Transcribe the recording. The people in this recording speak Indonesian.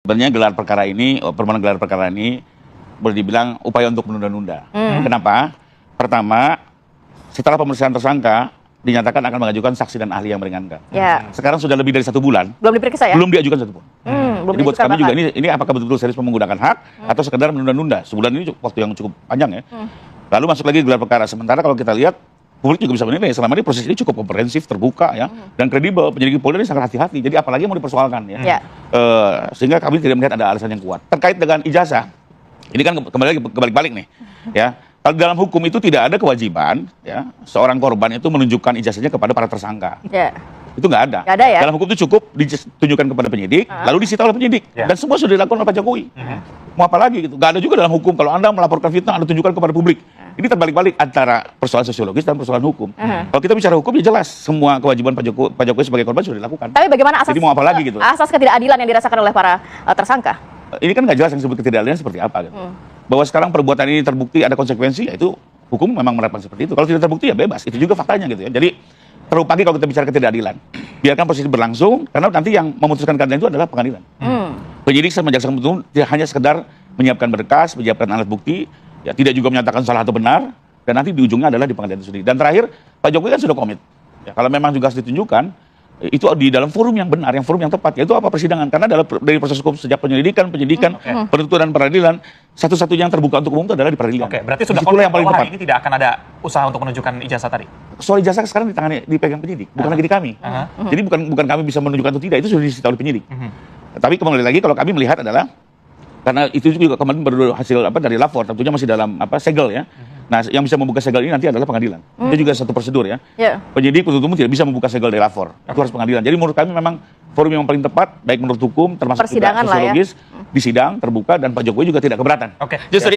Sebenarnya gelar perkara ini, permohonan gelar perkara ini boleh dibilang upaya untuk menunda-nunda. Kenapa? Pertama, setelah pemeriksaan tersangka dinyatakan akan mengajukan saksi dan ahli yang meringankan. Ya. Sekarang sudah lebih dari 1 bulan. Belum diperiksa ya? Belum diajukan satupun. Jadi buat kami juga ini apakah betul-betul serius menggunakan hak atau sekedar menunda-nunda. Sebulan ini waktu yang cukup panjang ya. Lalu masuk lagi gelar perkara. Sementara kalau kita lihat publik juga bisa menilai selama ini proses ini cukup komprehensif, terbuka ya, dan kredibel. Penyidik Polri ini sangat hati-hati. Jadi apalagi yang mau dipersoalkan ya. Sehingga kami tidak melihat ada alasan yang kuat. Terkait dengan ijazah, ini kan kembali lagi kebalik-balik nih. Ya, kalau dalam hukum itu tidak ada kewajiban ya seorang korban itu menunjukkan ijazahnya kepada para tersangka. Itu nggak ada. Nggak ada ya? Dalam hukum itu cukup ditunjukkan kepada penyidik, lalu disita oleh penyidik. Dan semua sudah dilakukan oleh Pak Jokowi. Mau apa lagi gitu? Nggak ada juga dalam hukum kalau Anda melaporkan fitnah, Anda tunjukkan kepada publik. Ini terbalik-balik antara persoalan sosiologis dan persoalan hukum. Kalau kita bicara hukum ya jelas semua kewajiban Pak Jokowi sebagai korban sudah dilakukan. Tapi bagaimana asas, jadi mau apa lagi gitu? Asas ketidakadilan yang dirasakan oleh para tersangka? Ini kan nggak jelas yang disebut ketidakadilan seperti apa gitu. Bahwa sekarang perbuatan ini terbukti ada konsekuensi, ya itu hukum memang menerapkan seperti itu. Kalau tidak terbukti ya bebas. Itu juga faktanya gitu ya. Jadi terlalu pagi kalau kita bicara ketidakadilan. Biarkan proses berlangsung, karena nanti yang memutuskan keadilan itu adalah pengadilan. Penyidik sama jaksa penuntut tidak hanya sekedar menyiapkan berkas, menyiapkan alat bukti, ya tidak juga menyatakan salah atau benar, dan nanti di ujungnya adalah di pengadilan itu sendiri. Dan terakhir, Pak Jokowi kan sudah komit. Ya, kalau memang juga harus ditunjukkan, itu di dalam forum yang benar, yang forum yang tepat, yaitu apa persidangan. Karena dari proses hukum sejak penyidikan, penuntutan, peradilan, satu-satunya yang terbuka untuk umum itu adalah di peradilan. Oke, berarti sudah yang paling tepat. Ini tidak akan ada usaha untuk menunjukkan ijazah tadi? Soal ijazah sekarang dipegang penyidik, bukan lagi di kami. Jadi bukan kami bisa menunjukkan atau tidak, itu sudah disita oleh penyidik. Tapi kembali lagi kalau kami melihat adalah karena itu juga kemarin baru hasil dari lapor, tentunya masih dalam segel ya. Nah, yang bisa membuka segel ini nanti adalah pengadilan. Itu juga satu prosedur ya. Penyidik penuntut umum tidak bisa membuka segel dari lapor. Itu harus pengadilan. Jadi menurut kami memang forum yang paling tepat, baik menurut hukum termasuk juga sosiologis, di sidang terbuka dan Pak Jokowi juga tidak keberatan. Oke. Justru